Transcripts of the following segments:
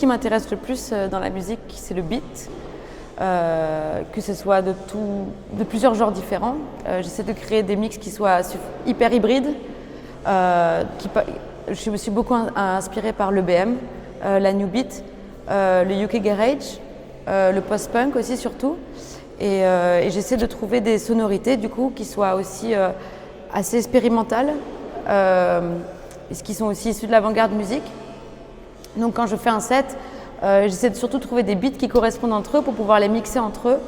qui m'intéresse le plus dans la musique, c'est le beat. Que ce soit de plusieurs genres différents. J'essaie de créer des mix qui soient hyper hybrides. Je me suis beaucoup inspirée par l'EBM, la New Beat, le UK Garage, le post-punk aussi surtout. Et j'essaie de trouver des sonorités du coup qui soient aussi assez expérimentales, et qui sont aussi issues de l'avant-garde musique. Donc quand je fais un set, j'essaie de surtout trouver des beats qui correspondent entre eux pour pouvoir les mixer entre eux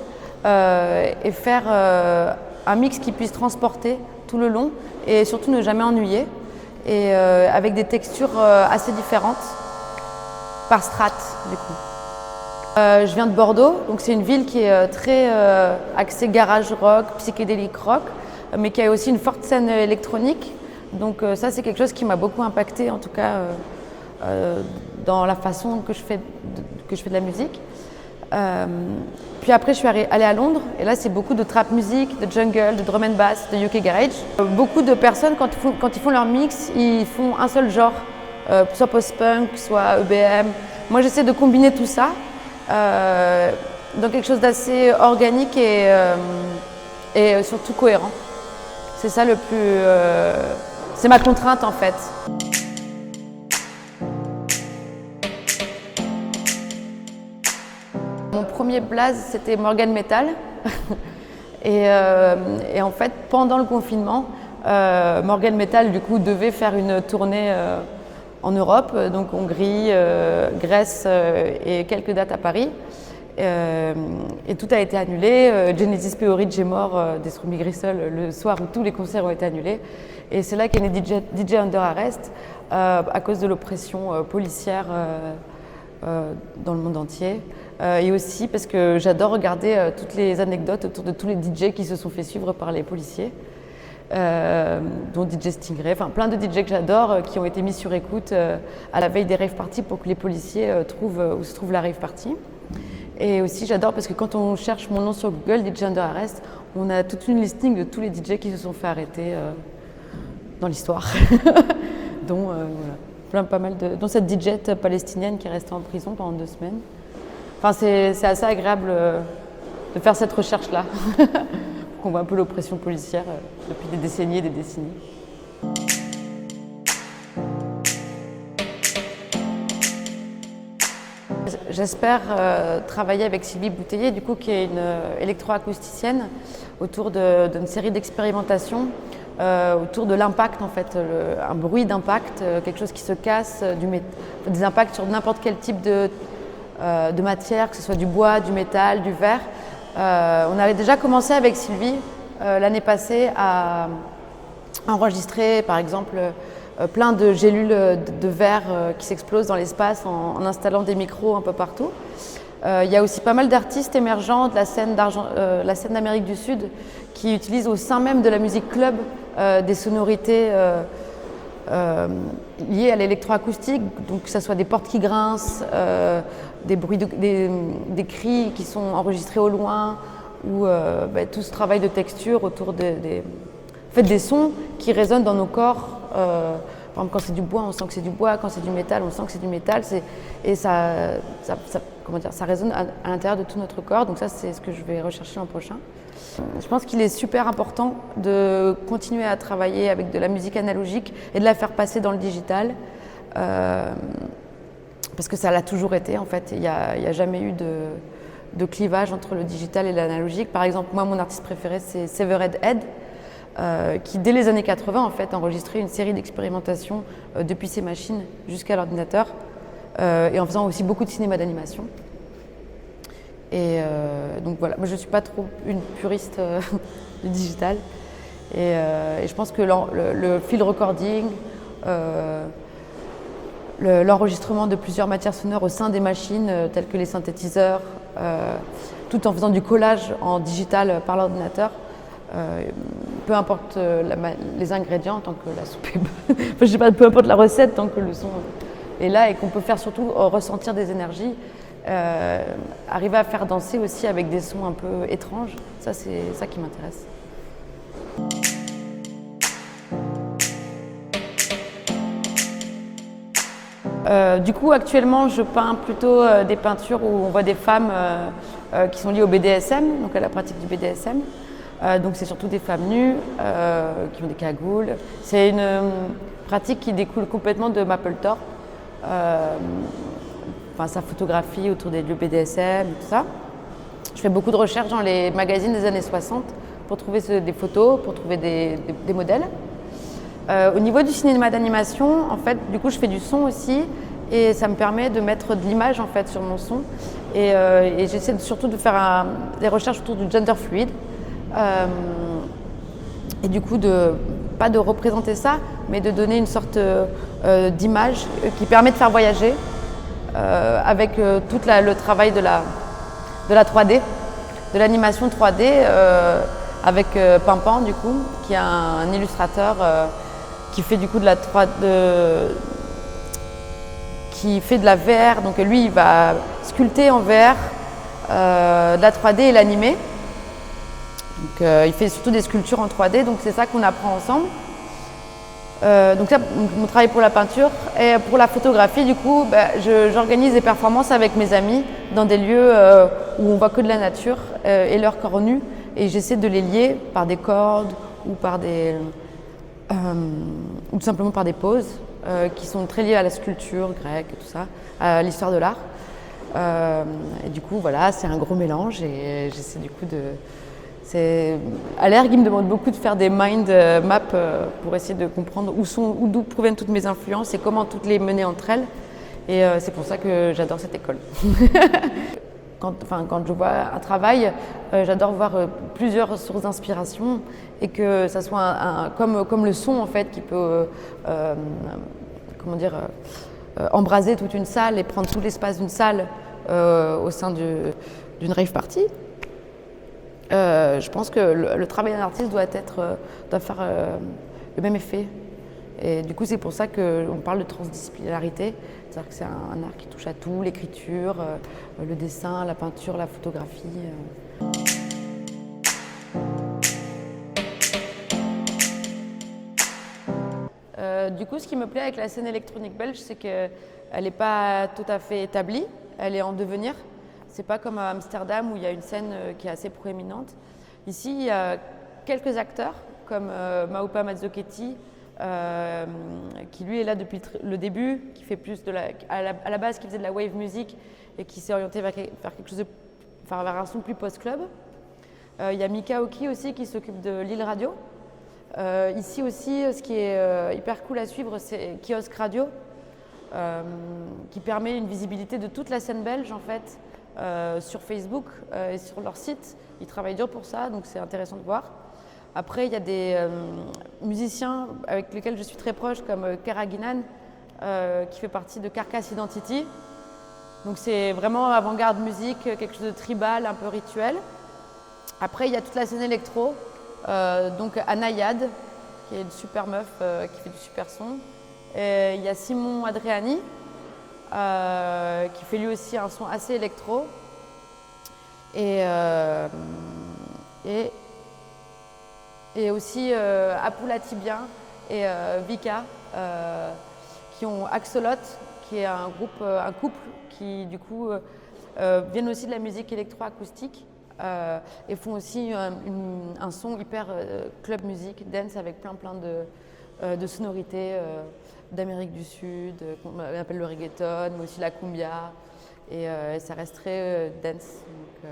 et faire un mix qui puisse transporter tout le long et surtout ne jamais ennuyer, et avec des textures assez différentes par strat du coup. Je viens de Bordeaux, donc c'est une ville qui est très axée garage rock, psychédélique rock, mais qui a aussi une forte scène électronique. Donc ça c'est quelque chose qui m'a beaucoup impacté en tout cas dans la façon que je fais de la musique. Puis après je suis allée à Londres et là c'est beaucoup de trap music, de jungle, de drum and bass, de UK garage. Beaucoup de personnes quand ils font leur mix, ils font un seul genre, soit post-punk, soit EBM. Moi j'essaie de combiner tout ça dans quelque chose d'assez organique et surtout cohérent. C'est ça le plus... c'est ma contrainte en fait. Mon premier blaze, c'était Morgan Metal. et en fait, pendant le confinement, Morgan Metal du coup, devait faire une tournée en Europe, donc Hongrie, Grèce et quelques dates à Paris. Et tout a été annulé. Genesis P. Orridge est mort des Strumi Grissel le soir où tous les concerts ont été annulés. Et c'est là qu'est né DJ Under Arrest à cause de l'oppression policière dans le monde entier. Et aussi parce que j'adore regarder toutes les anecdotes autour de tous les DJ qui se sont fait suivre par les policiers, dont DJ Stingray, enfin plein de DJ que j'adore qui ont été mis sur écoute à la veille des rave parties pour que les policiers trouvent où se trouve la rave party. Et aussi j'adore parce que quand on cherche mon nom sur Google, DJ Under Arrest, on a toute une listing de tous les DJ qui se sont fait arrêter dans l'histoire, dont pas mal dont cette DJ palestinienne qui est restée en prison pendant 2 semaines. Enfin, c'est assez agréable de faire cette recherche-là, qu'on voit un peu l'oppression policière depuis des décennies et des décennies. J'espère travailler avec Sylvie Bouteiller, du coup, qui est une électroacousticienne, autour d'une série d'expérimentations, autour de l'impact, en fait, un bruit d'impact, quelque chose qui se casse, des impacts sur n'importe quel type de matière, que ce soit du bois, du métal, du verre. On avait déjà commencé avec Sylvie l'année passée à enregistrer par exemple plein de gélules de verre qui s'explosent dans l'espace en installant des micros un peu partout. Il y a aussi pas mal d'artistes émergents de la scène d'Amérique du Sud qui utilisent au sein même de la musique club des sonorités liées à l'électroacoustique, donc que ce soit des portes qui grincent, des bruits, des cris qui sont enregistrés au loin, ou tout ce travail de texture autour des sons qui résonnent dans nos corps. Par exemple, quand c'est du bois, on sent que c'est du bois, quand c'est du métal, on sent que c'est du métal, et ça résonne à l'intérieur de tout notre corps, donc ça c'est ce que je vais rechercher l'an prochain. Je pense qu'il est super important de continuer à travailler avec de la musique analogique et de la faire passer dans le digital, parce que ça l'a toujours été en fait. Il n'y a jamais eu de clivage entre le digital et l'analogique. Par exemple, moi mon artiste préféré c'est Severed Head, qui dès les années 80 en fait enregistrait une série d'expérimentations depuis ses machines jusqu'à l'ordinateur, et en faisant aussi beaucoup de cinéma d'animation. Et donc voilà, moi je ne suis pas trop une puriste du digital, et je pense que le field recording, l'enregistrement de plusieurs matières sonores au sein des machines telles que les synthétiseurs, tout en faisant du collage en digital par l'ordinateur, peu importe les ingrédients, tant que la soupe est bonne, enfin, je sais pas, peu importe la recette, tant que le son est là, et qu'on peut faire surtout ressentir des énergies, arriver à faire danser aussi avec des sons un peu étranges, ça c'est ça qui m'intéresse. Du coup, actuellement, je peins plutôt des peintures où on voit des femmes qui sont liées au BDSM, donc à la pratique du BDSM. Donc c'est surtout des femmes nues qui ont des cagoules. C'est une pratique qui découle complètement de Mapplethorpe, sa photographie autour des lieux BDSM et tout ça. Je fais beaucoup de recherches dans les magazines des années 60 pour trouver des photos, pour trouver des modèles. Au niveau du cinéma d'animation, en fait, du coup, je fais du son aussi et ça me permet de mettre de l'image en fait sur mon son. Et j'essaie surtout de faire des recherches autour du gender fluide. Et du coup, pas de représenter ça, mais de donner une sorte d'image qui permet de faire voyager avec tout le travail de la 3D, de l'animation 3D avec Pimpan, du coup, qui est un illustrateur qui fait du coup qui fait de la VR. Donc lui, il va sculpter en VR de la 3D et l'animer. Donc il fait surtout des sculptures en 3D, donc c'est ça qu'on apprend ensemble. Donc ça, mon travail pour la peinture. Et pour la photographie, du coup, j'organise des performances avec mes amis dans des lieux où on voit que de la nature et leur corps nu. Et j'essaie de les lier par des cordes ou ou tout simplement par des poses qui sont très liées à la sculpture grecque et tout ça, à l'histoire de l'art. Et du coup, voilà, c'est un gros mélange et j'essaie du coup à l'ERG, il me demande beaucoup de faire des mind maps pour essayer de comprendre d'où proviennent toutes mes influences et comment toutes les mener entre elles. Et c'est pour ça que j'adore cette école. Quand je vois un travail, j'adore voir plusieurs sources d'inspiration et que ça soit comme le son en fait qui peut embraser toute une salle et prendre tout l'espace d'une salle au sein d'une rave party. Je pense que le travail d'un artiste doit faire le même effet. Et du coup, c'est pour ça qu'on parle de transdisciplinarité. C'est-à-dire que c'est un art qui touche à tout, l'écriture, le dessin, la peinture, la photographie. Du coup, ce qui me plaît avec la scène électronique belge, c'est qu'elle n'est pas tout à fait établie, elle est en devenir. C'est pas comme à Amsterdam où il y a une scène qui est assez proéminente. Ici, il y a quelques acteurs comme Maupa Mazzochetti, qui lui est là depuis le début, qui fait plus à la base qui faisait de la wave music et qui s'est orienté vers quelque chose vers un son plus post-club. Il y a Mika Oki aussi qui s'occupe de Lille Radio. Ici aussi, ce qui est hyper cool à suivre, c'est Kiosque Radio, qui permet une visibilité de toute la scène belge en fait. Sur Facebook et sur leur site. Ils travaillent dur pour ça, donc c'est intéressant de voir. Après, il y a des musiciens avec lesquels je suis très proche, comme Karaginan, qui fait partie de Carcass Identity. Donc c'est vraiment avant-garde musique, quelque chose de tribal, un peu rituel. Après, il y a toute la scène électro, donc Anayad, qui est une super meuf qui fait du super son. Et il y a Simon Adriani, qui fait lui aussi un son assez électro. Et aussi Apula Tibien et Vika, qui ont Axolot, qui est un couple qui du coup viennent aussi de la musique électroacoustique et font aussi un son hyper club music, dance avec plein de sonorités d'Amérique du Sud, qu'on appelle le reggaeton, mais aussi la cumbia, et ça reste très dance. Donc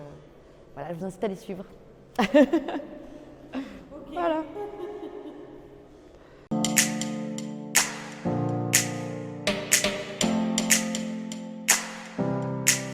voilà, je vous incite à les suivre.